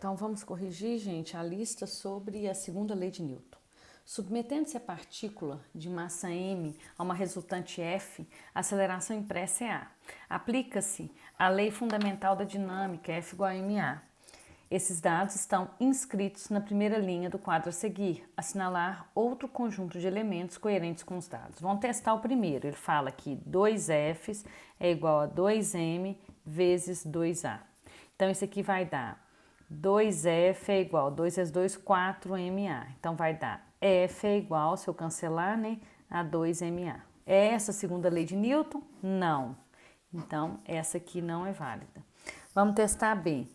Então vamos corrigir, gente, a lista sobre a segunda lei de Newton. Submetendo-se a partícula de massa m a uma resultante F, a aceleração impressa é a. Aplica-se a lei fundamental da dinâmica, F igual a ma. Esses dados estão inscritos na primeira linha do quadro a seguir, assinalar outro conjunto de elementos coerentes com os dados. Vamos testar o primeiro. Ele fala que 2Fs é igual a 2m vezes 2a. Então, isso aqui vai dar 2F é igual a 2 vezes 2, 4ma. Então, vai dar F é igual, se eu cancelar, né, a 2ma. É essa a segunda lei de Newton? Não. Então, essa aqui não é válida. Vamos testar B.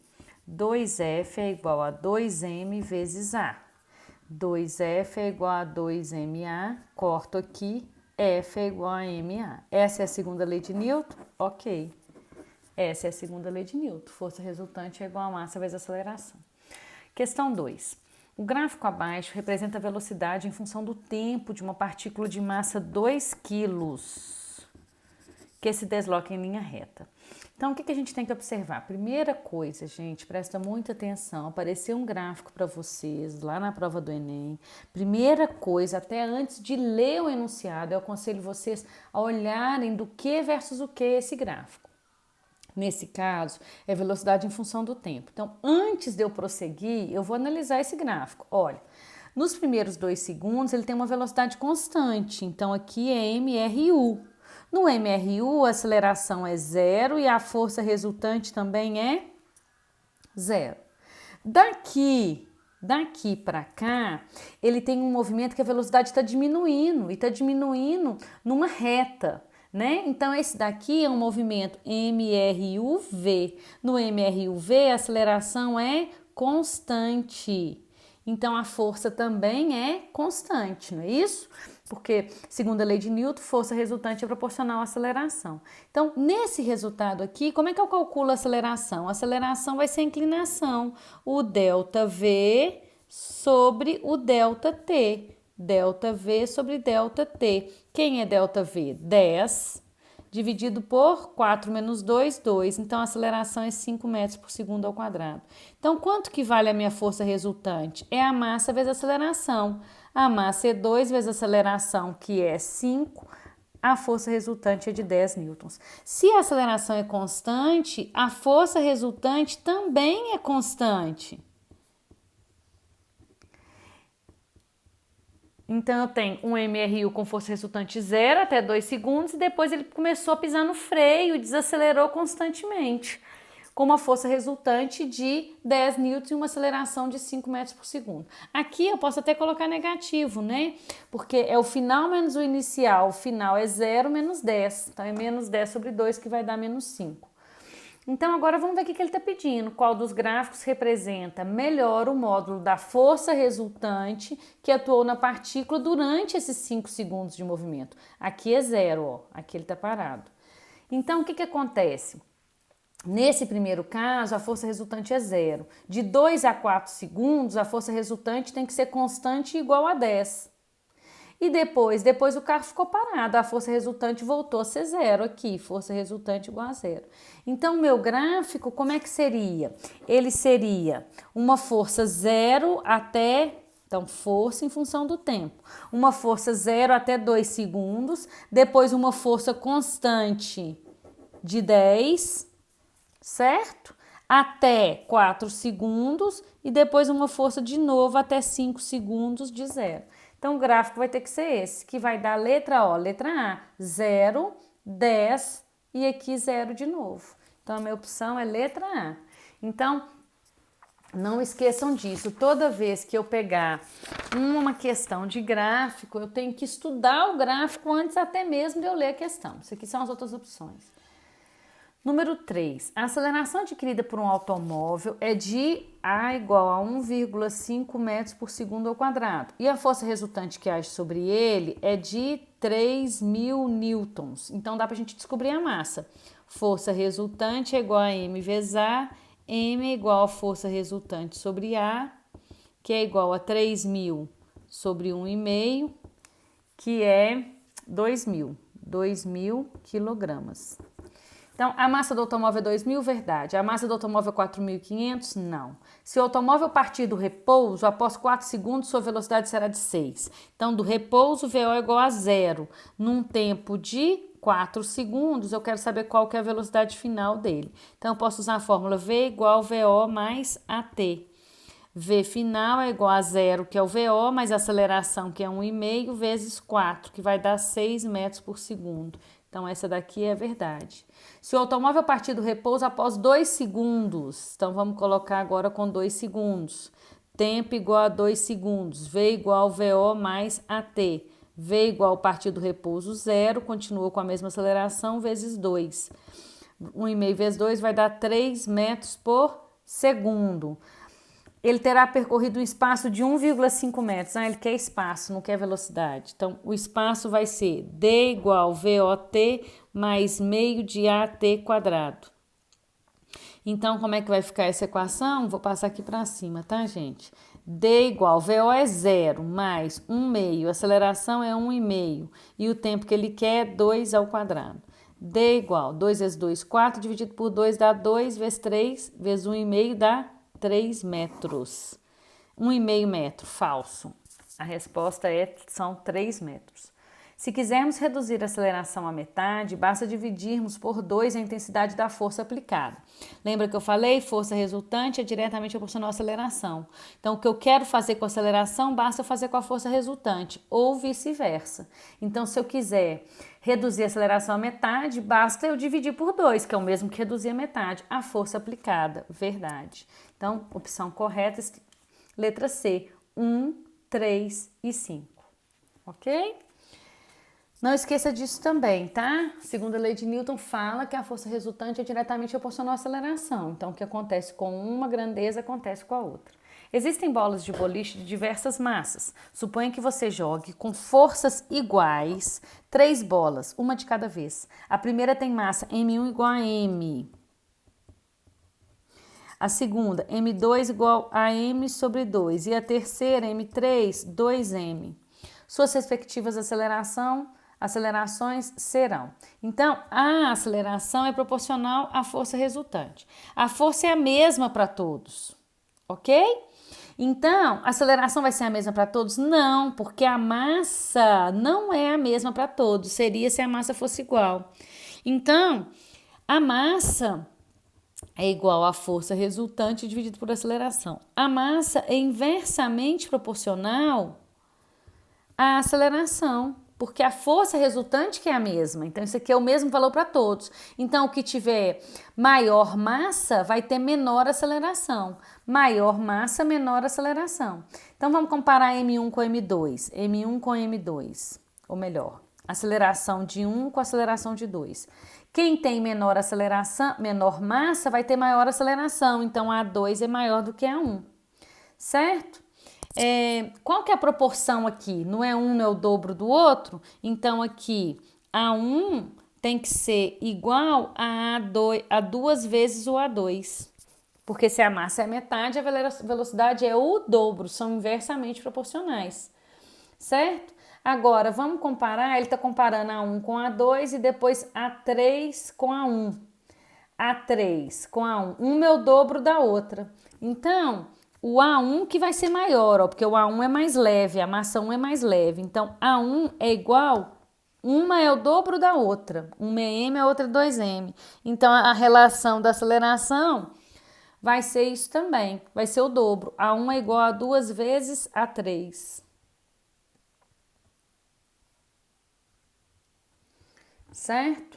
2F é igual a 2m vezes a. 2F é igual a 2ma, corto aqui, F é igual a ma. Essa é a segunda lei de Newton? Ok. Essa é a segunda lei de Newton. Força resultante é igual a massa vezes aceleração. Questão 2. O gráfico abaixo representa a velocidade em função do tempo de uma partícula de massa 2 kg que se desloca em linha reta. Então, o que a gente tem que observar? Primeira coisa, gente, presta muita atenção. Apareceu um gráfico para vocês lá na prova do Enem. Primeira coisa, até antes de ler o enunciado, eu aconselho vocês a olharem do que versus o que é esse gráfico. Nesse caso, é velocidade em função do tempo. Então, antes de eu prosseguir, eu vou analisar esse gráfico. Olha, nos primeiros 2 segundos, ele tem uma velocidade constante. Então, aqui é mRU. No mRU, a aceleração é 0 e a força resultante também é 0. Daqui para cá, ele tem um movimento que a velocidade está diminuindo, e está diminuindo numa reta, né? Então, esse daqui é um movimento mRUV. No mRUV, a aceleração é constante. Então, a força também é constante, não é isso? Porque, segundo a lei de Newton, força resultante é proporcional à aceleração. Então, nesse resultado aqui, como é que eu calculo a aceleração? A aceleração vai ser a inclinação, o ΔV sobre o ΔT. ΔV sobre ΔT. Quem é ΔV? 10 dividido por 4 menos 2, 2. Então, a aceleração é 5 metros por segundo ao quadrado. Então, quanto que vale a minha força resultante? É a massa vezes a aceleração. A massa é 2 vezes a aceleração, que é 5. A força resultante é de 10 newtons. Se a aceleração é constante, a força resultante também é constante. Então, eu tenho um mRU com força resultante 0 até 2 segundos e depois ele começou a pisar no freio e desacelerou constantemente, com uma força resultante de 10 newtons e uma aceleração de 5 metros por segundo. Aqui eu posso até colocar negativo, né? Porque é o final menos o inicial. O final é 0 menos 10. Então, é menos 10 sobre 2 que vai dar menos 5. Então, agora vamos ver o que ele está pedindo. Qual dos gráficos representa melhor o módulo da força resultante que atuou na partícula durante esses 5 segundos de movimento. Aqui é 0, ó. Aqui ele está parado. Então, o que acontece? Nesse primeiro caso, a força resultante é 0. De 2 a 4 segundos, a força resultante tem que ser constante igual a 10. E depois o carro ficou parado, a força resultante voltou a ser 0 aqui, força resultante igual a 0. Então, o meu gráfico, como é que seria? Ele seria uma força 0 até, então, força em função do tempo. Uma força 0 até 2 segundos, depois uma força constante de 10, certo? Até 4 segundos e depois uma força de novo até 5 segundos de 0. Então, o gráfico vai ter que ser esse, que vai dar a letra O, letra A, 0, 10 e aqui 0 de novo. Então, a minha opção é letra A. Então, não esqueçam disso. Toda vez que eu pegar uma questão de gráfico, eu tenho que estudar o gráfico antes até mesmo de eu ler a questão. Isso aqui são as outras opções. Número 3. A aceleração adquirida por um automóvel é de A igual a 1,5 metros por segundo ao quadrado. E a força resultante que age sobre ele é de 3.000 newtons. Então, dá para a gente descobrir a massa. Força resultante é igual a M vezes A. M é igual a força resultante sobre A, que é igual a 3.000 sobre 1,5, que é 2.000 quilogramas. Então, a massa do automóvel é 2.000, verdade. A massa do automóvel é 4.500, não. Se o automóvel partir do repouso, após 4 segundos, sua velocidade será de 6. Então, do repouso, VO é igual a 0. Num tempo de 4 segundos, eu quero saber qual que é a velocidade final dele. Então, eu posso usar a fórmula V igual VO mais AT. V final é igual a 0, que é o VO, mais a aceleração, que é 1,5, vezes 4, que vai dar 6 metros por segundo. Então, essa daqui é verdade. Se o automóvel partir do repouso após 2 segundos, então vamos colocar agora com 2 segundos. Tempo igual a 2 segundos, V igual VO mais AT. V igual partir do repouso 0, continua com a mesma aceleração, vezes 2. 1,5 vezes 2 vai dar 3 metros por segundo. Ele terá percorrido um espaço de 1,5 metros. Ele quer espaço, não quer velocidade. Então, o espaço vai ser D igual VOT mais meio de AT quadrado. Então, como é que vai ficar essa equação? Vou passar aqui para cima, tá, gente? D igual, VO é 0, mais 1,5, aceleração é 1,5. E o tempo que ele quer é 2 ao quadrado. D igual, 2 vezes 2, 4, dividido por 2 dá 2, vezes 3, vezes 1,5 dá 3 metros. 1,5 metro, falso. A resposta são 3 metros. Se quisermos reduzir a aceleração à metade, basta dividirmos por 2 a intensidade da força aplicada. Lembra que eu falei? Força resultante é diretamente proporcional à aceleração. Então, o que eu quero fazer com a aceleração, basta eu fazer com a força resultante, ou vice-versa. Então, se eu quiser reduzir a aceleração à metade, basta eu dividir por 2, que é o mesmo que reduzir a metade. A força aplicada, verdade. Então, opção correta, letra C, 1, 3 e 5. Ok? Não esqueça disso também, tá? Segundo a lei de Newton, fala que a força resultante é diretamente proporcional à aceleração. Então, o que acontece com uma grandeza acontece com a outra. Existem bolas de boliche de diversas massas. Suponha que você jogue com forças iguais 3 bolas, uma de cada vez. A primeira tem massa M1 igual a M. A segunda, M2 igual a M sobre 2. E a terceira, M3, 2M. Suas respectivas acelerações serão. Então, a aceleração é proporcional à força resultante. A força é a mesma para todos, ok? Então, a aceleração vai ser a mesma para todos? Não, porque a massa não é a mesma para todos. Seria se a massa fosse igual. Então, a massa é igual à força resultante dividido por aceleração. A massa é inversamente proporcional à aceleração, porque a força resultante que é a mesma. Então, isso aqui é o mesmo valor para todos. Então, o que tiver maior massa vai ter menor aceleração. Maior massa, menor aceleração. Então, vamos comparar M1 com M2. M1 com M2. Ou melhor, aceleração de 1 com aceleração de 2. Quem tem menor aceleração, menor massa, vai ter maior aceleração. Então, a 2 é maior do que a 1. Certo? Qual que é a proporção aqui? Não é um, não é o dobro do outro? Então, aqui, A1 tem que ser igual a duas vezes o A2. Porque se a massa é metade, a velocidade é o dobro, são inversamente proporcionais. Certo? Agora, vamos comparar, ele está comparando A1 com A2 e depois A3 com A1. A3 com A1, uma é o dobro da outra. Então, o A1 que vai ser maior, porque o A1 é mais leve, a massa 1 é mais leve. Então, A1 é igual, uma é o dobro da outra. Uma é M, a outra é 2M. Então, a relação da aceleração vai ser isso também, vai ser o dobro. A1 é igual a 2 vezes A3. Certo?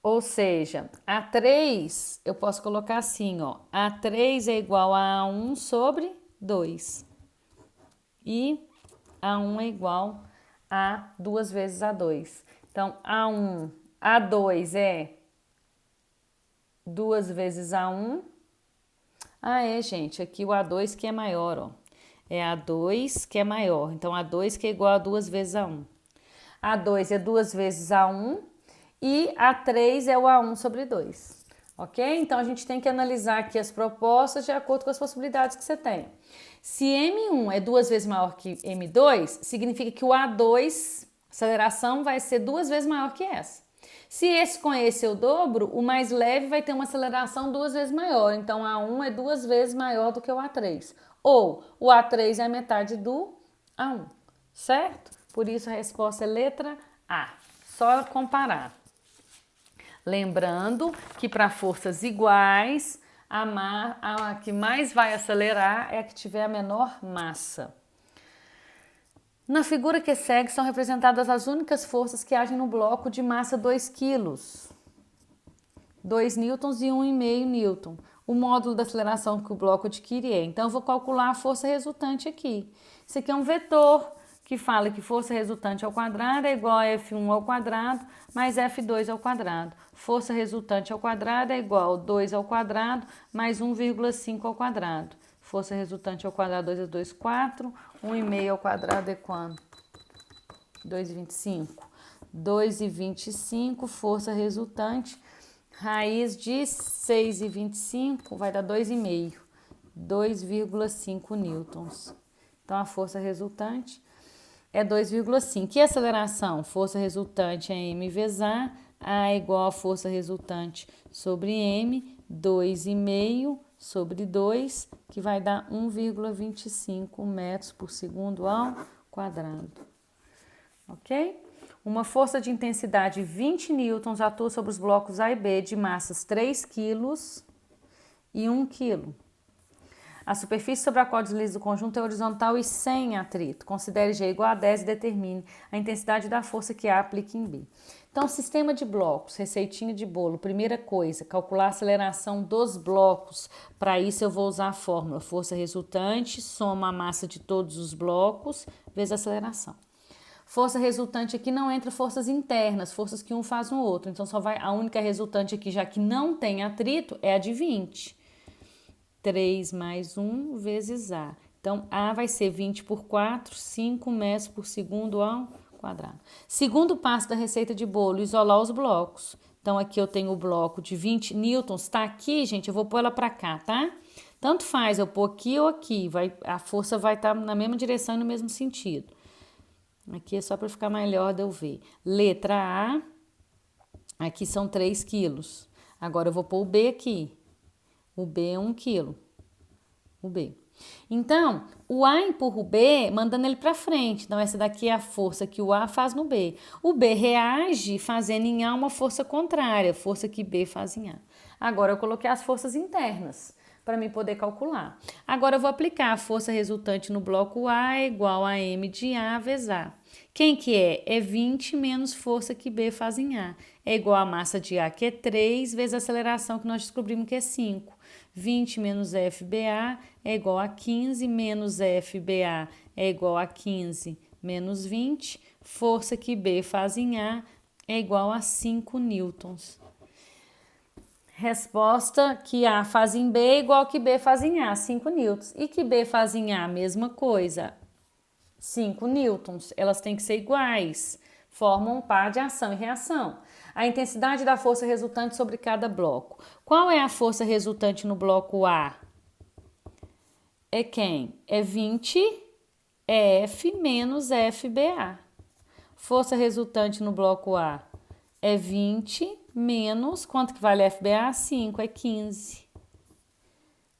Ou seja, A3, eu posso colocar assim, ó. A3 é igual a A1 sobre 2. E A1 é igual a 2 vezes A2. Então, A2 é 2 vezes A1. Gente, aqui o A2 que é maior, ó. É A2 que é maior. Então, A2 que é igual a 2 vezes A1. A2 é 2 vezes A1. E A3 é o A1 sobre 2, ok? Então, a gente tem que analisar aqui as propostas de acordo com as possibilidades que você tem. Se M1 é 2 vezes maior que M2, significa que o A2, aceleração, vai ser 2 vezes maior que essa. Se esse com esse eu dobro, o mais leve vai ter uma aceleração 2 vezes maior. Então, A1 é 2 vezes maior do que o A3. Ou o A3 é a metade do A1, certo? Por isso a resposta é letra A. Só comparar. Lembrando que para forças iguais, a que mais vai acelerar é a que tiver a menor massa. Na figura que segue são representadas as únicas forças que agem no bloco de massa 2 kg, 2 newtons e 1,5 newton. O módulo da aceleração que o bloco adquire é. Então, eu vou calcular a força resultante aqui. Isso aqui é um vetor que fala que força resultante ao quadrado é igual a F1 ao quadrado mais F2 ao quadrado. Força resultante ao quadrado é igual a 2 ao quadrado mais 1,5 ao quadrado. Força resultante ao quadrado, 2 vezes 2, 4. 1,5 ao quadrado é quanto? 2,25. 2,25, força resultante. Raiz de 6,25 vai dar 2,5. 2,5 newtons. Então, a força resultante é 2,5. E a aceleração? Força resultante é m vezes A. A é igual a força resultante sobre m, 2,5 sobre 2, que vai dar 1,25 metros por segundo ao quadrado. Ok? Uma força de intensidade 20 newtons atua sobre os blocos A e B de massas 3 kg e 1 kg. A superfície sobre a qual desliza o conjunto é horizontal e sem atrito. Considere G igual a 10 e determine a intensidade da força que A aplica em B. Então, sistema de blocos, receitinha de bolo. Primeira coisa, calcular a aceleração dos blocos. Para isso, eu vou usar a fórmula força resultante, soma a massa de todos os blocos, vezes a aceleração. Força resultante aqui não entra forças internas, forças que um faz no outro. Então, só vai a única resultante aqui, já que não tem atrito, é a de 20. 3 mais 1 vezes A. Então, A vai ser 20 por 4, 5 metros por segundo ao quadrado. Segundo passo da receita de bolo, isolar os blocos. Então, aqui eu tenho o bloco de 20 newtons. Tá aqui, gente, eu vou pôr ela para cá, tá? Tanto faz eu pôr aqui ou aqui. A força vai estar na mesma direção e no mesmo sentido. Aqui é só para ficar melhor de eu ver. Letra A, aqui são 3 quilos. Agora eu vou pôr o B aqui. O B é 1 quilo. O B. Então, o A empurra o B, mandando ele para frente. Então, essa daqui é a força que o A faz no B. O B reage fazendo em A uma força contrária, força que B faz em A. Agora, eu coloquei as forças internas para mim poder calcular. Agora, eu vou aplicar a força resultante no bloco A é igual a M de A vezes A. Quem que é? É 20 menos força que B faz em A. É igual a massa de A, que é 3, vezes a aceleração que nós descobrimos que é 5. 20 menos FBA é igual a 15, menos FBA é igual a 15 menos 20. Força que B faz em A é igual a 5 newtons. Resposta que A faz em B é igual que B faz em A, 5 newtons. E que B faz em A, mesma coisa, 5 newtons. Elas têm que ser iguais, formam um par de ação e reação. A intensidade da força resultante sobre cada bloco. Qual é a força resultante no bloco A? É quem? É 20 F menos FBA. Força resultante no bloco A é 20 menos, quanto que vale FBA? 5, é 15.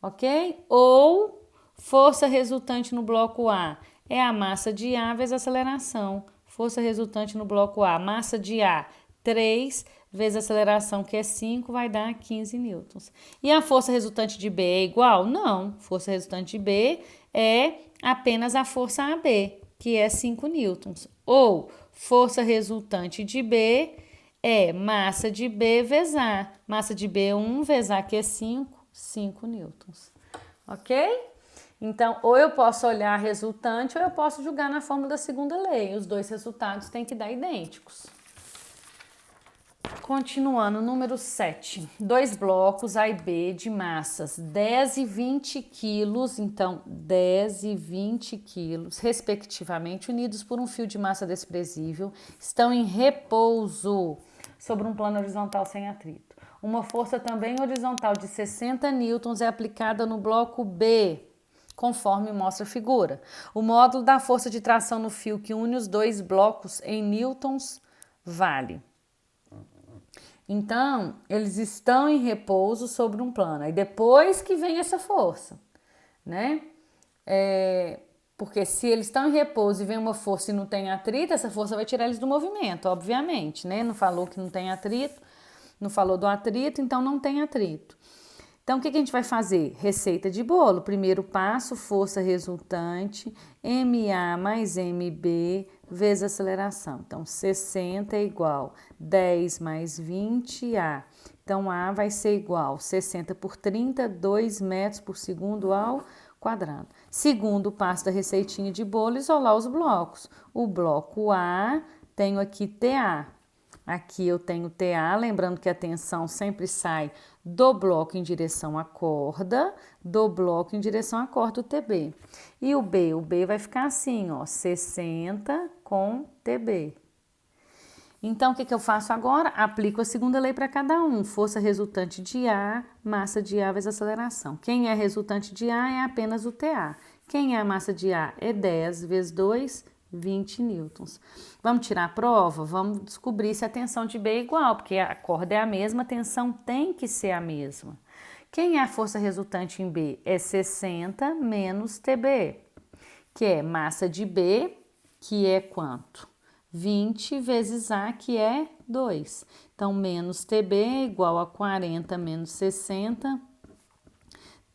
Ok? Ou força resultante no bloco A é a massa de A vezes a aceleração. Força resultante no bloco A, massa de A, 3 vezes a aceleração, que é 5, vai dar 15 newtons. E a força resultante de B é igual? Não. Força resultante de B é apenas a força AB, que é 5 newtons. Ou força resultante de B é massa de B vezes A. Massa de B é 1 vezes A, que é 5 newtons. Ok? Então, ou eu posso olhar a resultante ou eu posso julgar na fórmula da segunda lei. Os dois resultados têm que dar idênticos. Continuando, número 7. Dois blocos A e B de massas 10 e 20 quilos, então 10 e 20 quilos, respectivamente, unidos por um fio de massa desprezível, estão em repouso sobre um plano horizontal sem atrito. Uma força também horizontal de 60 newtons é aplicada no bloco B, conforme mostra a figura. O módulo da força de tração no fio que une os dois blocos em newtons vale. Então, eles estão em repouso sobre um plano. Aí depois que vem essa força, né? Porque se eles estão em repouso e vem uma força e não tem atrito, essa força vai tirar eles do movimento, obviamente, né? Não falou que não tem atrito, não falou do atrito, então não tem atrito. Então, o que a gente vai fazer? Receita de bolo. Primeiro passo, força resultante, MA mais MB vezes aceleração. Então, 60 é igual 10 mais 20A. Então, A vai ser igual 60 por 30, 2 metros por segundo ao quadrado. Segundo passo da receitinha de bolo, isolar os blocos. O bloco A, tenho aqui TA. Aqui eu tenho TA, lembrando que a tensão sempre sai do bloco em direção à corda, do bloco em direção à corda, o TB. E o B vai ficar assim, ó, 60 com TB. Então, o que eu faço agora? Aplico a segunda lei para cada um. Força resultante de A, massa de A vezes aceleração. Quem é resultante de A é apenas o TA. Quem é a massa de A? É 10 vezes 2, 20 newtons. Vamos tirar a prova? Vamos descobrir se a tensão de B é igual, porque a corda é a mesma, a tensão tem que ser a mesma. Quem é a força resultante em B? É 60 menos TB, que é massa de B, que é quanto? 20 vezes A, que é 2. Então, menos TB é igual a 40 menos 60,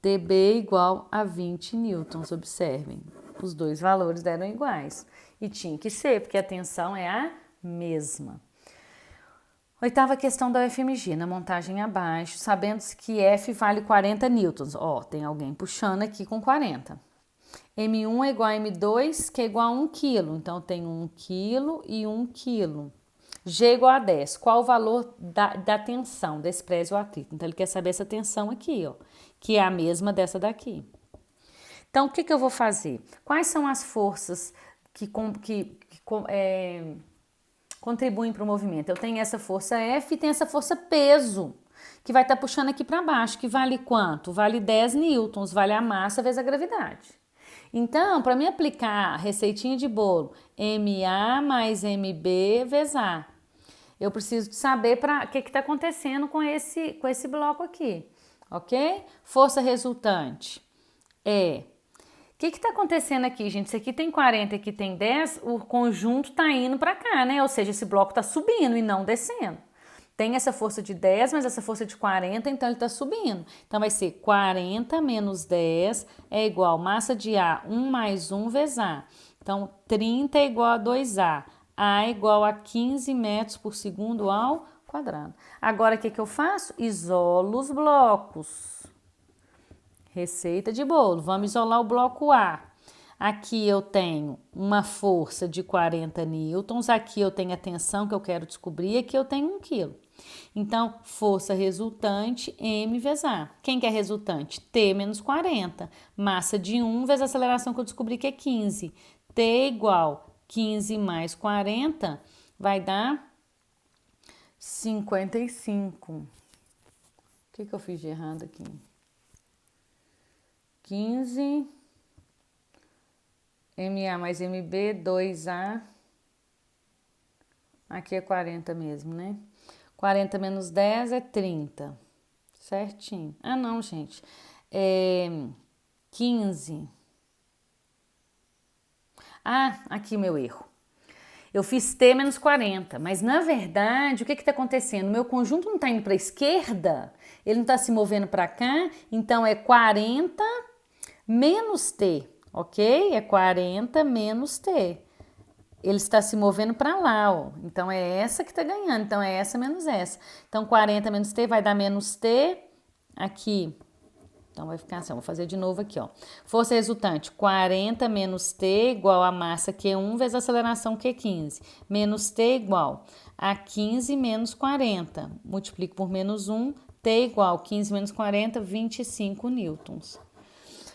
TB igual a 20 newtons. Observem, os dois valores deram iguais. E tinha que ser, porque a tensão é a mesma. Oitava questão da UFMG, na montagem abaixo, sabendo-se que F vale 40 newtons. Ó, tem alguém puxando aqui com 40. M1 é igual a M2, que é igual a 1 kg. Então, eu tenho 1 kg e 1 kg. G igual a 10. Qual o valor da tensão, desse prédio atrito? Então, ele quer saber essa tensão aqui, ó, que é a mesma dessa daqui. Então, o que eu vou fazer? Quais são as forças que contribuem para o movimento? Eu tenho essa força F e tenho essa força peso, que vai estar puxando aqui para baixo, que vale quanto? Vale 10 newtons, vale a massa vezes a gravidade. Então, para me aplicar a receitinha de bolo, MA mais MB vezes A, eu preciso de saber o que está acontecendo com esse bloco aqui, ok? Força resultante é... O que está acontecendo aqui, gente? Isso aqui tem 40, aqui tem 10, o conjunto está indo para cá, né? Ou seja, esse bloco está subindo e não descendo. Tem essa força de 10, mas essa força de 40, então ele está subindo. Então, vai ser 40 menos 10 é igual massa de A, 1 mais 1 vezes A. Então, 30 é igual a 2A. A é igual a 15 metros por segundo ao quadrado. Agora, o que eu faço? Isolo os blocos. Receita de bolo. Vamos isolar o bloco A. Aqui eu tenho uma força de 40 newtons. Aqui eu tenho a tensão que eu quero descobrir. Aqui eu tenho 1 kg. Então, força resultante, M vezes A. Quem que é resultante? T menos 40. Massa de 1 vezes a aceleração que eu descobri que é 15. T igual 15 mais 40 vai dar 55. O que eu fiz de errado aqui? 15, MA mais MB, 2A. Aqui é 40 mesmo, né? 40 menos 10 é 30. Certinho. Ah, não, gente. É 15. Ah, aqui meu erro. Eu fiz T menos 40, mas na verdade, o que está acontecendo? O meu conjunto não está indo para a esquerda, ele não está se movendo para cá, então é 40 menos T, ok? É 40 menos T. Ele está se movendo para lá, ó. Então, é essa que está ganhando. Então, é essa menos essa. Então, 40 menos T vai dar menos T aqui. Então, vai ficar assim, ó. Vou fazer de novo aqui, ó. Força resultante, 40 menos T igual a massa Q1 vezes a aceleração Q15. Menos T igual a 15 menos 40. Multiplico por menos 1. T igual 15 menos 40, 25 newtons.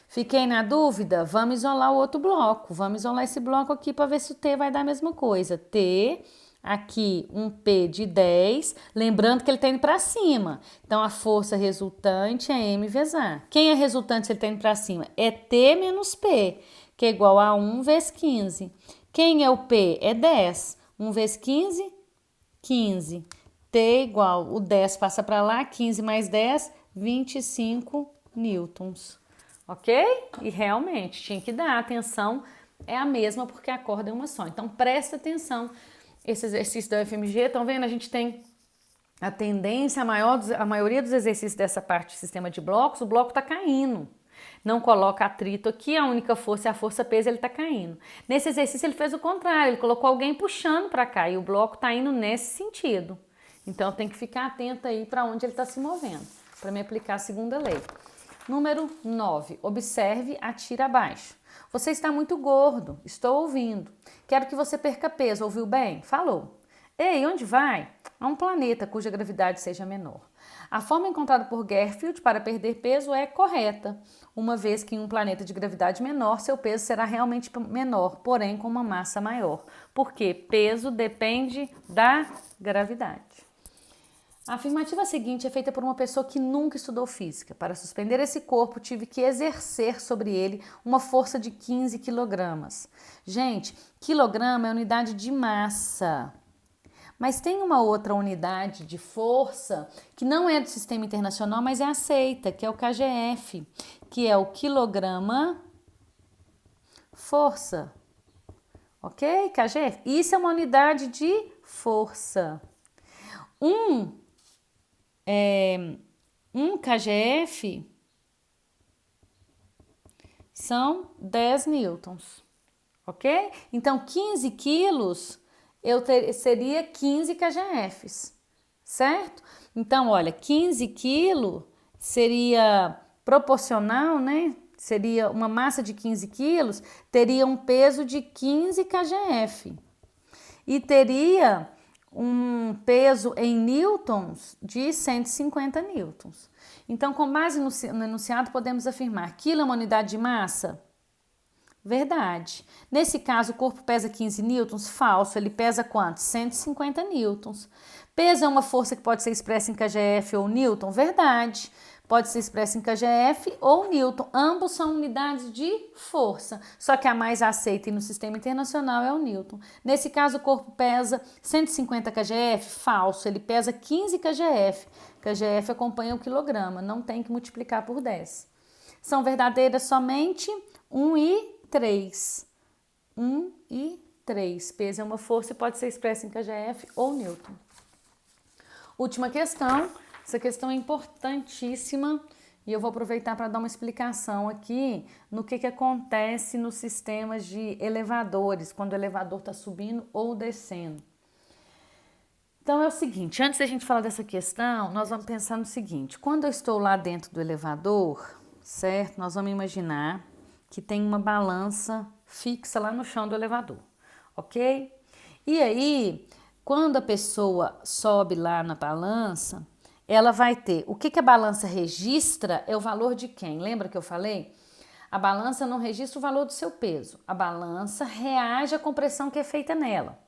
Fiquei na dúvida? Vamos isolar o outro bloco. Vamos isolar esse bloco aqui para ver se o T vai dar a mesma coisa. T, aqui um P de 10, lembrando que ele está indo para cima. Então, a força resultante é M vezes A. Quem é resultante se ele está indo para cima? É T menos P, que é igual a 1 vezes 15. Quem é o P? É 10. 1 vezes 15, 15. T igual, o 10 passa para lá, 15 mais 10, 25 newtons. Ok? E realmente, tinha que dar, a tensão é a mesma porque a corda é uma só. Então, presta atenção. Esse exercício da UFMG, estão vendo? A gente tem a tendência, a maioria dos exercícios dessa parte do sistema de blocos, o bloco está caindo. Não coloca atrito aqui, a única força é a força-peso, ele está caindo. Nesse exercício ele fez o contrário, ele colocou alguém puxando para cá e o bloco está indo nesse sentido. Então tem que ficar atento aí para onde ele está se movendo, para me aplicar a segunda lei. Número 9, observe, atira abaixo. Você está muito gordo, estou ouvindo. Quero que você perca peso, ouviu bem? Falou. Ei, onde vai? A um planeta cuja gravidade seja menor. A forma encontrada por Garfield para perder peso é correta, uma vez que em um planeta de gravidade menor, seu peso será realmente menor, porém com uma massa maior, porque peso depende da gravidade. A afirmativa seguinte é feita por uma pessoa que nunca estudou física. Para suspender esse corpo, tive que exercer sobre ele uma força de 15 quilogramas. Gente, quilograma é unidade de massa. Mas tem uma outra unidade de força que não é do sistema internacional, mas é aceita, que é o KGF, que é o quilograma força. Ok? KGF. Isso é uma unidade de força. Um KGF são 10 newtons. Ok? Então, 15 quilos seria 15 kgfs, certo? Então, olha, 15 quilos seria proporcional, né? Seria uma massa de 15 quilos, teria um peso de 15 kgf. E teria um peso em newtons de 150 newtons. Então, com base no enunciado, podemos afirmar: quilo é uma unidade de massa? Verdade. Nesse caso, o corpo pesa 15 newtons? Falso. Ele pesa quanto? 150 newtons. Peso é uma força que pode ser expressa em kgf ou newton? Verdade. Pode ser expressa em kgf ou newton. Ambos são unidades de força. Só que a mais aceita no sistema internacional é o newton. Nesse caso, o corpo pesa 150 kgf? Falso. Ele pesa 15 kgf. kgf acompanha o quilograma. Não tem que multiplicar por 10. São verdadeiras somente 1 e 3. 1 e 3. Peso é uma força e pode ser expressa em kgf ou newton. Última questão. Essa questão é importantíssima e eu vou aproveitar para dar uma explicação aqui no que acontece nos sistemas de elevadores, quando o elevador está subindo ou descendo. Então é o seguinte, antes da gente falar dessa questão, nós vamos pensar no seguinte: quando eu estou lá dentro do elevador, certo? Nós vamos imaginar que tem uma balança fixa lá no chão do elevador, ok? E aí, quando a pessoa sobe lá na balança, ela vai ter, o que a balança registra é o valor de quem? Lembra que eu falei? A balança não registra o valor do seu peso, a balança reage à compressão que é feita nela.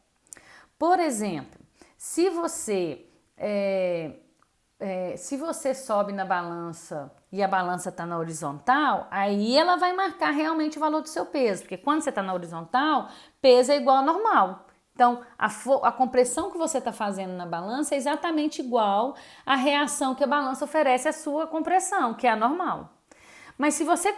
Por exemplo, se você sobe na balança e a balança está na horizontal, aí ela vai marcar realmente o valor do seu peso, porque quando você está na horizontal, peso é igual ao normal. Então, a compressão que você está fazendo na balança é exatamente igual à reação que a balança oferece à sua compressão, que é a normal. Mas se você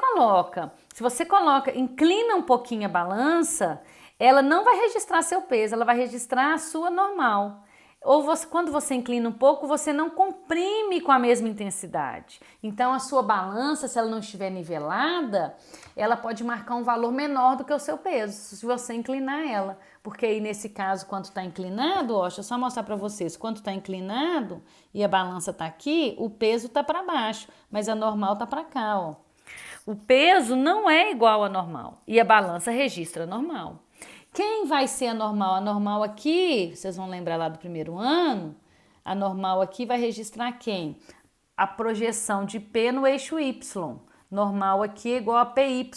inclina um pouquinho a balança, ela não vai registrar seu peso, ela vai registrar a sua normal. Ou quando você inclina um pouco, você não comprime com a mesma intensidade. Então, a sua balança, se ela não estiver nivelada, ela pode marcar um valor menor do que o seu peso, se você inclinar ela. Porque aí, nesse caso, quando está inclinado, ó, deixa eu só mostrar para vocês, quando está inclinado e a balança está aqui, o peso está para baixo, mas a normal está para cá, ó. O peso não é igual a normal e a balança registra a normal. Quem vai ser a normal? A normal aqui, vocês vão lembrar lá do primeiro ano, a normal aqui vai registrar quem? A projeção de P no eixo Y. Normal aqui é igual a PY,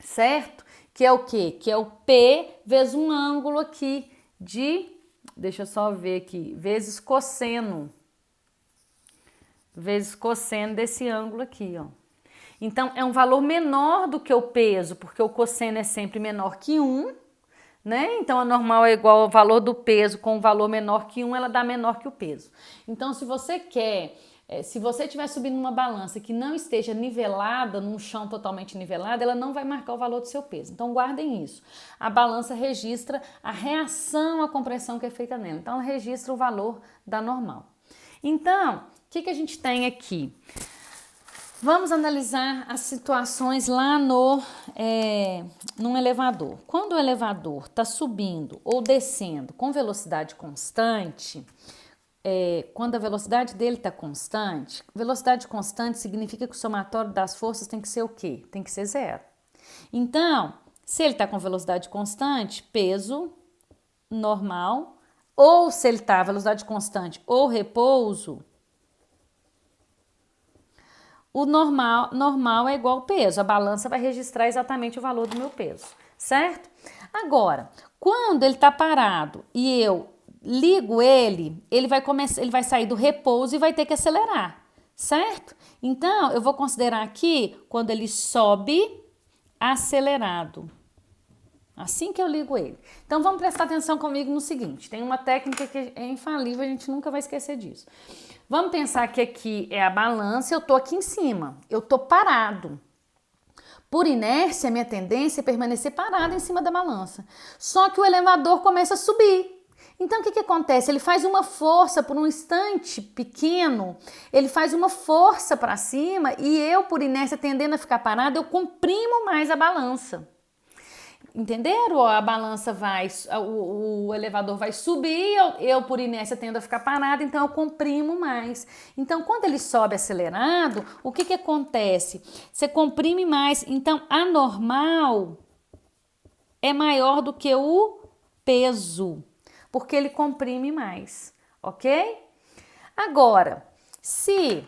certo? Que é o quê? Que é o P vezes um ângulo aqui de, deixa eu só ver aqui, vezes cosseno. Vezes cosseno desse ângulo aqui, ó. Então, é um valor menor do que o peso, porque o cosseno é sempre menor que 1, né? Então, a normal é igual ao valor do peso com um valor menor que 1, ela dá menor que o peso. Então, se você quer, se você estiver subindo numa balança que não esteja nivelada, num chão totalmente nivelado, ela não vai marcar o valor do seu peso. Então, guardem isso. A balança registra a reação à compressão que é feita nela. Então, ela registra o valor da normal. Então, o que a gente tem aqui? Vamos analisar as situações lá num elevador. Quando o elevador está subindo ou descendo com velocidade constante, quando a velocidade dele está constante, velocidade constante significa que o somatório das forças tem que ser o quê? Tem que ser 0. Então, se ele está com velocidade constante, peso normal, ou se ele está velocidade constante ou repouso, o normal é igual ao peso. A balança vai registrar exatamente o valor do meu peso, certo? Agora, quando ele está parado e eu ligo ele vai sair do repouso e vai ter que acelerar, certo? Então, eu vou considerar aqui quando ele sobe acelerado. Assim que eu ligo ele. Então, vamos prestar atenção comigo no seguinte. Tem uma técnica que é infalível, a gente nunca vai esquecer disso. Vamos pensar que aqui é a balança, eu tô aqui em cima, eu tô parado. Por inércia, minha tendência é permanecer parado em cima da balança. Só que o elevador começa a subir. Então, o que acontece? Ele faz uma força por um instante pequeno, ele faz uma força para cima e eu, por inércia, tendendo a ficar parado, eu comprimo mais a balança. Entenderam? A balança o elevador vai subir, eu por inércia tendo a ficar parado, então eu comprimo mais. Então, quando ele sobe acelerado, o que acontece? Você comprime mais, então a normal é maior do que o peso, porque ele comprime mais, ok? Agora, se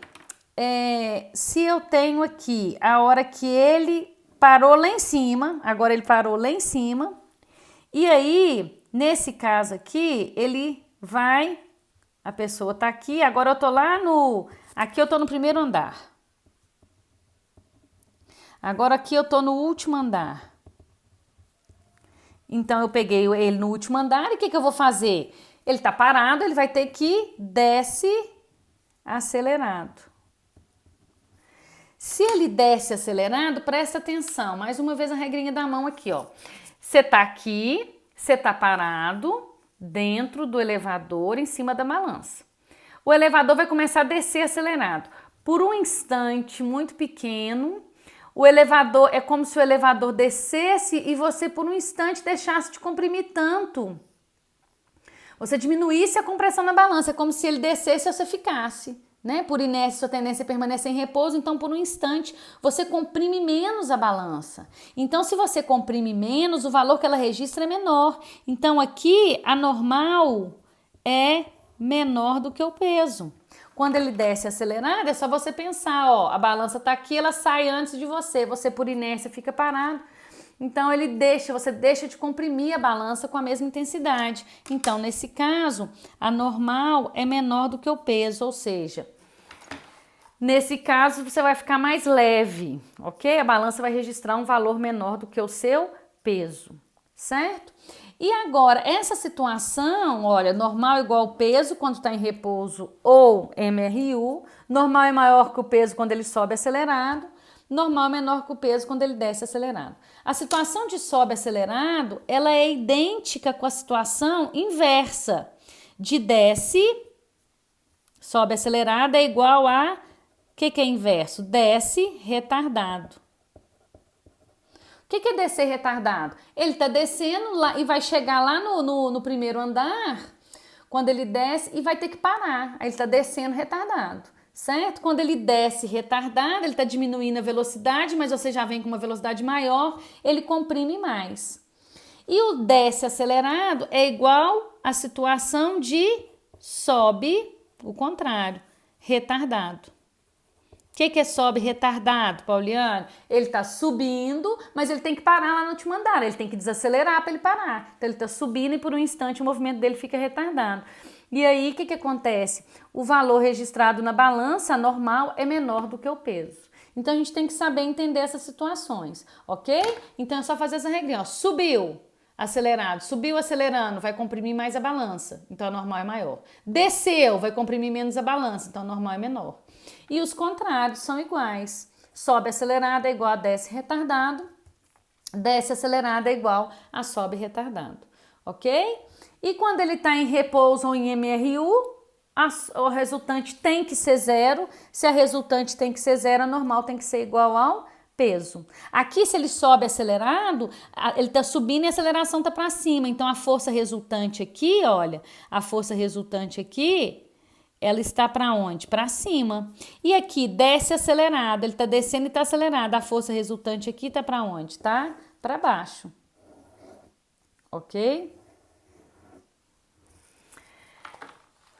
eu tenho aqui a hora que ele parou lá em cima, agora ele parou lá em cima, e aí, nesse caso aqui, a pessoa tá aqui, agora eu tô aqui eu tô no primeiro andar. Agora aqui eu tô no último andar. Então, eu peguei ele no último andar e o que eu vou fazer? Ele tá parado, ele vai ter que desce acelerado. Se ele desce acelerado, presta atenção. Mais uma vez a regrinha da mão aqui, ó. Você tá aqui, você tá parado dentro do elevador em cima da balança. O elevador vai começar a descer acelerado. Por um instante muito pequeno, o elevador é como se o elevador descesse e você por um instante deixasse de comprimir tanto. Você diminuísse a compressão na balança, é como se ele descesse e você ficasse. Né? Por inércia, sua tendência é permanecer em repouso, então por um instante você comprime menos a balança. Então, se você comprime menos, o valor que ela registra é menor. Então, aqui a normal é menor do que o peso. Quando ele desce acelerado, é só você pensar, ó, a balança tá aqui, ela sai antes de você por inércia fica parado. Então, você deixa de comprimir a balança com a mesma intensidade. Então, nesse caso, a normal é menor do que o peso, ou seja, nesse caso, você vai ficar mais leve, ok? A balança vai registrar um valor menor do que o seu peso, certo? E agora, essa situação, olha, normal igual ao peso quando está em repouso ou MRU, normal é maior que o peso quando ele sobe acelerado, normal é menor que o peso quando ele desce acelerado. A situação de sobe acelerado, ela é idêntica com a situação inversa de desce, sobe acelerado é igual a, o que é inverso? Desce retardado. O que é descer retardado? Ele está descendo lá e vai chegar lá no primeiro andar, quando ele desce, e vai ter que parar. Aí ele está descendo retardado, certo? Quando ele desce retardado, ele está diminuindo a velocidade, mas você já vem com uma velocidade maior, ele comprime mais. E o desce acelerado é igual à situação de sobe, o contrário, retardado. O que é sobe retardado, Pauliane? Ele está subindo, mas ele tem que parar lá no último andar, ele tem que desacelerar para ele parar. Então, ele está subindo e por um instante o movimento dele fica retardado. E aí, o que acontece? O valor registrado na balança normal é menor do que o peso. Então, a gente tem que saber entender essas situações, ok? Então, é só fazer essa regrinha, ó. Subiu, acelerado, subiu acelerando, vai comprimir mais a balança, então a normal é maior. Desceu, vai comprimir menos a balança, então a normal é menor. E os contrários são iguais. Sobe acelerado é igual a desce retardado, desce acelerado é igual a sobe retardado, ok? E quando ele está em repouso ou em MRU, o resultante tem que ser zero. Se a resultante tem que ser zero, a normal tem que ser igual ao peso. Aqui, se ele sobe acelerado, ele está subindo e a aceleração está para cima. Então, a força resultante aqui, olha, a força resultante aqui, ela está para onde? Para cima. E aqui, desce acelerado, ele está descendo e está acelerado. A força resultante aqui está para onde? Tá para baixo. Ok?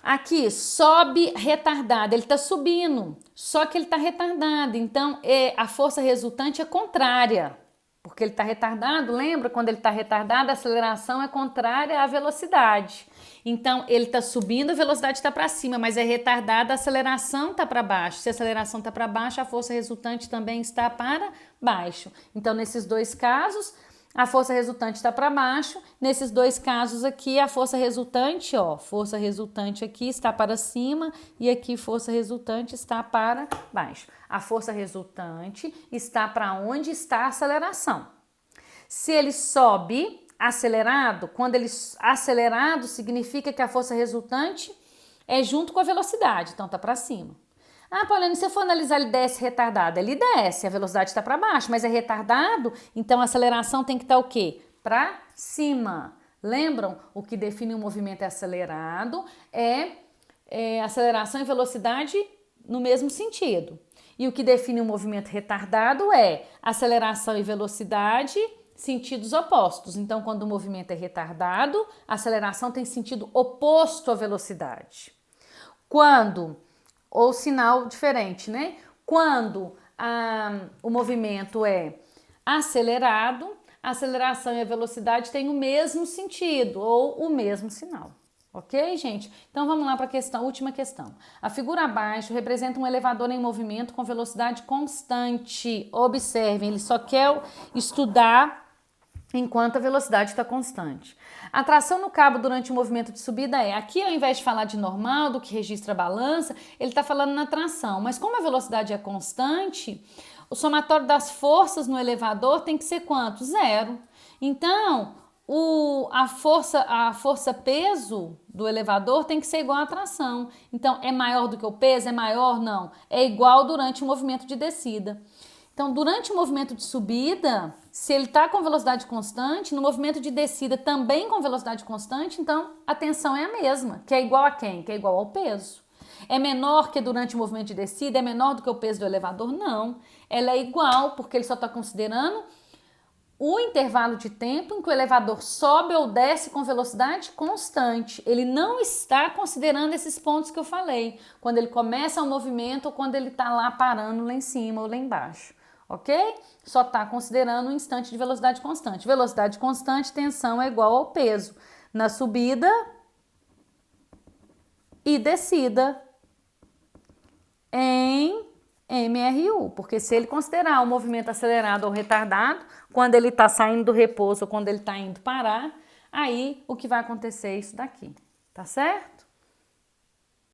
Aqui, sobe retardado, ele está subindo, só que ele está retardado, então a força resultante é contrária, porque ele está retardado, lembra? Quando ele está retardado, a aceleração é contrária à velocidade. Então, ele está subindo, a velocidade está para cima, mas é retardado, a aceleração está para baixo. Se a aceleração está para baixo, a força resultante também está para baixo. Então, nesses dois casos, a força resultante está para baixo. Nesses dois casos aqui, a força resultante, ó, força resultante aqui está para cima e aqui força resultante está para baixo. A força resultante está para onde está a aceleração. Se ele sobe acelerado, quando ele acelerado significa que a força resultante é junto com a velocidade, então tá para cima. Ah, Pauline, se eu for analisar, ele desce retardado. Ele desce, a velocidade está para baixo, mas é retardado, então a aceleração tem que estar o quê? Para cima. Lembram? O que define o movimento é acelerado, aceleração e velocidade no mesmo sentido. E o que define o movimento retardado é aceleração e velocidade, sentidos opostos. Então, quando o movimento é retardado, a aceleração tem sentido oposto à velocidade. Ou sinal diferente, né? Quando o movimento é acelerado, a aceleração e a velocidade têm o mesmo sentido ou o mesmo sinal. Ok, gente? Então vamos lá para a última questão. A figura abaixo representa um elevador em movimento com velocidade constante. Observem, ele só quer estudar enquanto a velocidade está constante. A tração no cabo durante o movimento de subida aqui ao invés de falar de normal, do que registra a balança, ele está falando na tração, mas como a velocidade é constante, o somatório das forças no elevador tem que ser quanto? Zero. Então, a força peso do elevador tem que ser igual à tração. Então, é maior do que o peso? É maior? Não. É igual durante o movimento de descida. Então, durante o movimento de subida, se ele está com velocidade constante, no movimento de descida também com velocidade constante, então a tensão é a mesma, que é igual a quem? Que é igual ao peso. É menor que durante o movimento de descida? É menor do que o peso do elevador? Não. Ela é igual, porque ele só está considerando o intervalo de tempo em que o elevador sobe ou desce com velocidade constante. Ele não está considerando esses pontos que eu falei, quando ele começa o movimento ou quando ele está lá parando lá em cima ou lá embaixo. Ok? Só está considerando um instante de velocidade constante. Velocidade constante, tensão é igual ao peso na subida e descida em MRU, porque se ele considerar o movimento acelerado ou retardado, quando ele está saindo do repouso ou quando ele está indo parar, aí o que vai acontecer é isso daqui, tá certo?